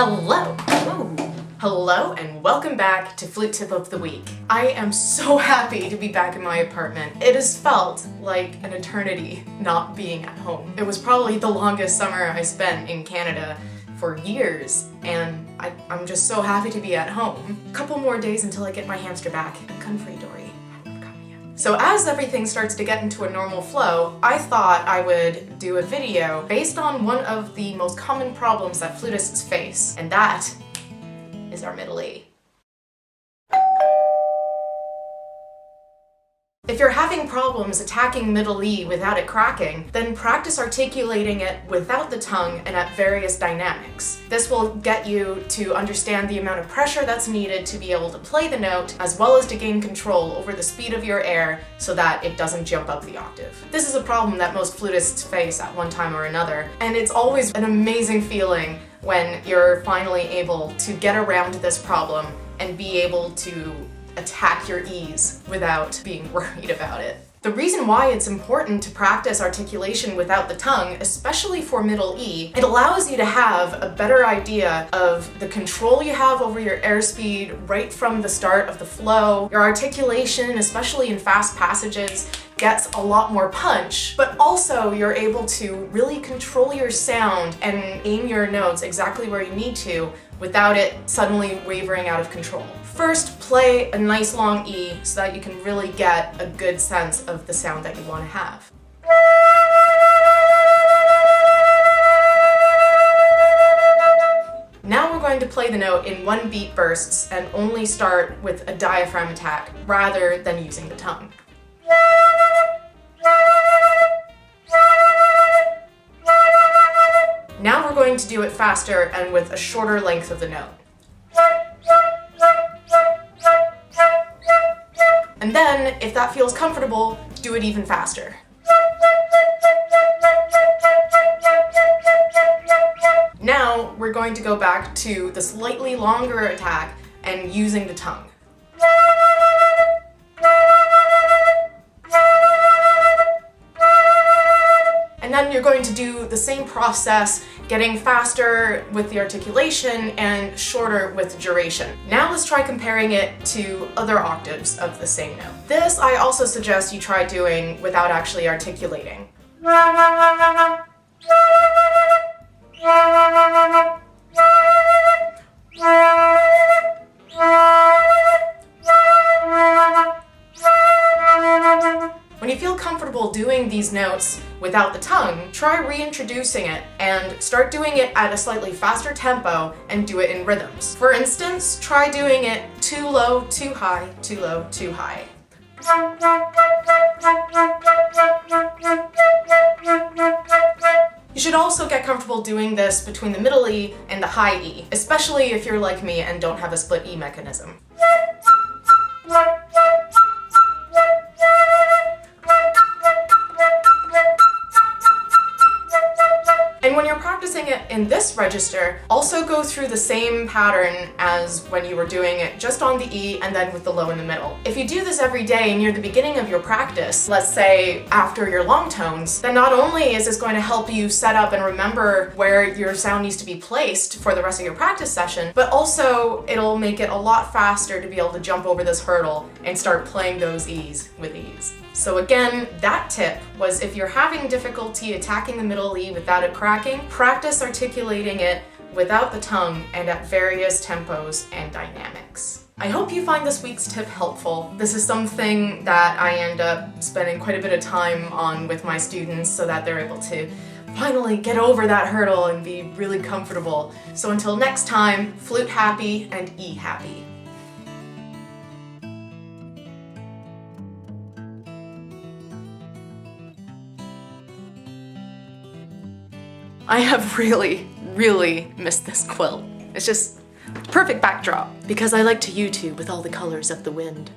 Hello! Hello and welcome back to Flute Tip of the Week. I am so happy to be back in my apartment. It has felt like an eternity not being at home. It was probably the longest summer I spent in Canada for years, and I'm just so happy to be at home. A couple more days until I get my hamster back. I'm coming for you, Dory. So as everything starts to get into a normal flow, I thought I would do a video based on one of the most common problems that flutists face, and that is our middle E. If you're having problems attacking middle E without it cracking, then practice articulating it without the tongue and at various dynamics. This will get you to understand the amount of pressure that's needed to be able to play the note, as well as to gain control over the speed of your air so that it doesn't jump up the octave. This is a problem that most flutists face at one time or another, and it's always an amazing feeling when you're finally able to get around this problem and be able to attack your E's without being worried about it. The reason why it's important to practice articulation without the tongue, especially for middle E, it allows you to have a better idea of the control you have over your airspeed right from the start of the flow. Your articulation, especially in fast passages, gets a lot more punch, but also you're able to really control your sound and aim your notes exactly where you need to without it suddenly wavering out of control. First, play a nice long E so that you can really get a good sense of the sound that you want to have. Now we're going to play the note in one beat bursts and only start with a diaphragm attack rather than using the tongue. Now we're going to do it faster and with a shorter length of the note. And then, if that feels comfortable, do it even faster. Now we're going to go back to the slightly longer attack and using the tongue. And then you're going to do the same process, getting faster with the articulation and shorter with duration. Now let's try comparing it to other octaves of the same note. This I also suggest you try doing without actually articulating. When you feel comfortable doing these notes without the tongue, try reintroducing it and start doing it at a slightly faster tempo and do it in rhythms. For instance, try doing it too low, too high, too low, too high. You should also get comfortable doing this between the middle E and the high E, especially if you're like me and don't have a split E mechanism. And when you're practicing it in this register, also go through the same pattern as when you were doing it just on the E and then with the low in the middle. If you do this every day near the beginning of your practice, let's say after your long tones, then not only is this going to help you set up and remember where your sound needs to be placed for the rest of your practice session, but also it'll make it a lot faster to be able to jump over this hurdle and start playing those E's with ease. So again, that tip was if you're having difficulty attacking the middle E without it cracking, practice articulating it without the tongue and at various tempos and dynamics. I hope you find this week's tip helpful. This is something that I end up spending quite a bit of time on with my students so that they're able to finally get over that hurdle and be really comfortable. So until next time, flute happy and E happy. I have really missed this quilt. It's just perfect backdrop because I like to YouTube with all the colors of the wind.